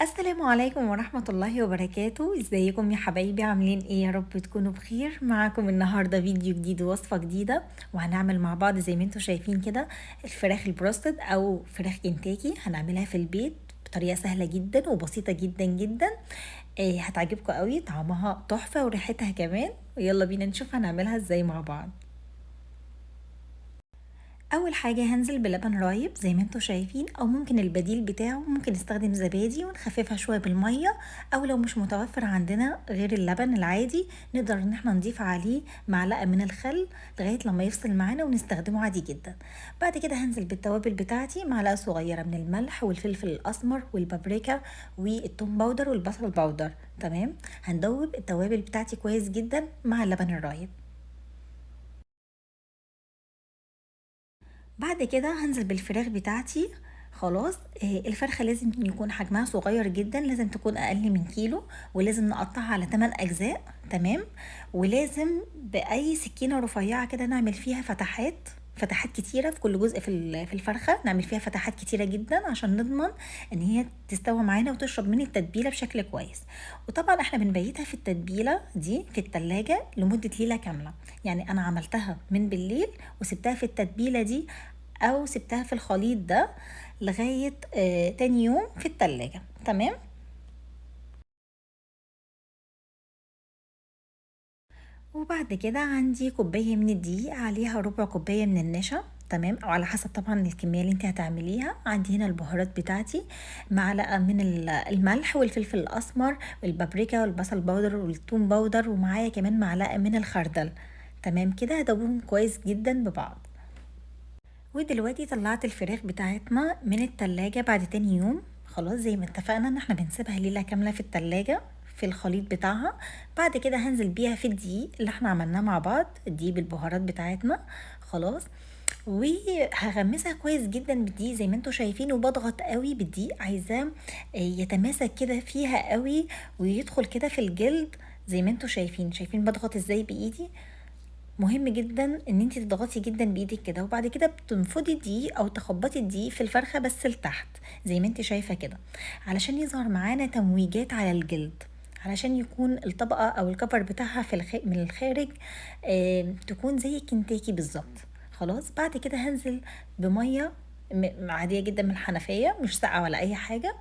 السلام عليكم ورحمة الله وبركاته. ازيكم يا حبايبي؟ عاملين ايه؟ يا رب تكونوا بخير. معاكم النهاردة فيديو جديد ووصفة جديدة، وهنعمل مع بعض زي ما انتم شايفين كده الفراخ البروستد او فراخ كنتاكي. هنعملها في البيت بطريقة سهلة جدا وبسيطة جدا جدا. هتعجبكم قوي، طعمها تحفة وريحتها كمان. ويلا بينا نشوف هنعملها ازاي مع بعض. اول حاجه هنزل بلبن رايب زي ما انتم شايفين، او ممكن البديل بتاعه ممكن نستخدم زبادي ونخففها شويه بالميه، او لو مش متوفر عندنا غير اللبن العادي نقدر ان احنا نضيف عليه معلقه من الخل لغايه لما يفصل معانا ونستخدمه عادي جدا. بعد كده هنزل بالتوابل بتاعتي، معلقه صغيره من الملح والفلفل الاسمر والبابريكا والثوم باودر والبصل باودر. تمام، هندوب التوابل بتاعتي كويس جدا مع اللبن الرايب. بعد كده هنزل بالفراخ بتاعتي. خلاص، الفرخة لازم يكون حجمها صغير جدا، لازم تكون اقل من كيلو، ولازم نقطعها على 8 اجزاء. تمام، ولازم باي سكينة رفيعة كده نعمل فيها فتحات كتيرة في كل جزء في الفرخة، نعمل فيها فتحات كتيرة جدا عشان نضمن ان هي تستوي معانا وتشرب من التتبيلة بشكل كويس. وطبعا احنا بنبيتها في التتبيلة دي في التلاجة لمدة ليلة كاملة. يعني انا عملتها من بالليل وسبتها في التتبيلة دي، او سبتها في الخليط ده لغاية تاني يوم في التلاجة. تمام. وبعد كده عندي كوباية من الدقيق، عليها ربع كوباية من النشا. تمام، او على حسب طبعا الكمية اللي انت هتعمليها. عندي هنا البهارات بتاعتي، معلقة من الملح والفلفل الاسمر والبابريكا والبصل باودر والثوم باودر، ومعايا كمان معلقة من الخردل. تمام كده، هدوبهم كويس جدا ببعض. ودلوقتي طلعت الفراخ بتاعتنا من التلاجة بعد تاني يوم. خلاص، زي ما اتفقنا ان احنا بنسيبها ليلة كاملة في التلاجة في الخليط بتاعها. بعد كده هنزل بيها في الدقيق اللي احنا عملناه مع بعض، الدقيق بالبهارات بتاعتنا. خلاص، وهغمسها كويس جدا بالدقيق زي ما انتوا شايفين، وبضغط قوي بالدقيق، عايزاه يتماسك كده فيها قوي ويدخل كده في الجلد. زي ما انتوا شايفين بضغط ازاي بايدي. مهم جدا ان انت تضغطي جدا بايدك كده، وبعد كده بتنفضي الدقيق او تخبطي الدقيق في الفرخه بس لتحت زي ما انت شايفه كده، علشان يظهر معانا تمويجات على الجلد، علشان يكون الطبقه او الكفر بتاعها من الخارج تكون زي الكنتاكي بالظبط. خلاص، بعد كده هنزل بميه عاديه جدا من الحنفيه، مش ساقعه ولا اي حاجه،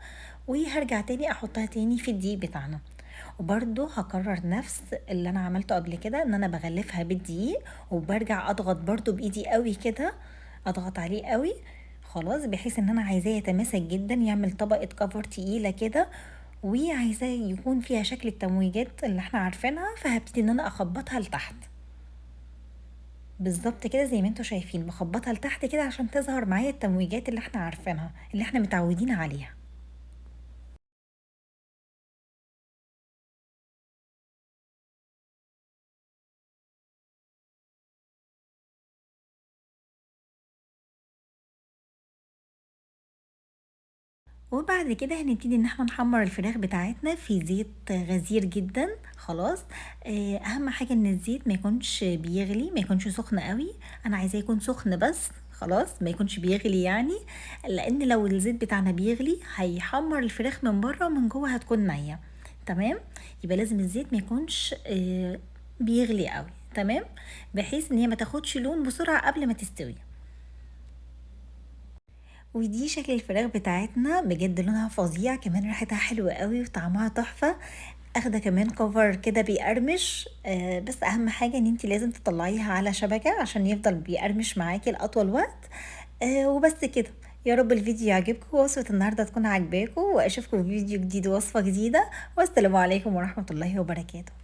وهرجع تاني احطها تاني في الدقيق بتاعنا. وبرده هكرر نفس اللي انا عملته قبل كده، ان انا بغلفها بالدقيق وبرجع اضغط برده بايدي قوي كده، اضغط عليه قوي. خلاص، بحيث ان انا عايزاه يتماسك جدا، يعمل طبقة كفر تقيلة كده، وعايزاه يكون فيها شكل التمويجات اللي احنا عارفينها، فهبتدي ان انا اخبطها لتحت بالظبط كده زي ما انتوا شايفين، بخبطها لتحت كده عشان تظهر معايا التمويجات اللي احنا عارفينها، اللي احنا متعودين عليها. وبعد كده هنبتدي ان احنا نحمر الفراخ بتاعتنا في زيت غزير جدا. خلاص، اهم حاجة ان الزيت ما يكونش بيغلي، ما يكونش سخن قوي، انا عايزاه يكون سخن بس. خلاص، ما يكونش بيغلي يعني، لان لو الزيت بتاعنا بيغلي هيحمر الفراخ من بره ومن جوه هتكون نية. تمام، يبقى لازم الزيت ما يكونش بيغلي قوي. تمام، بحيث ان هي ما تاخدش لون بسرعة قبل ما تستوي. ودي شكل الفراخ بتاعتنا، بجد لونها فظيع، كمان ريحتها حلوة قوي وطعمها تحفة. اخده كمان كفر كده بيقرمش، بس اهم حاجة ان انتي لازم تطلعيها على شبكة عشان يفضل بيقرمش معاكي لاطول وقت. وبس كده. يا رب الفيديو يعجبكم، وصفة النهاردة تكون عجباكم، واشوفكم في فيديو جديد ووصفة جديدة. والسلام عليكم ورحمة الله وبركاته.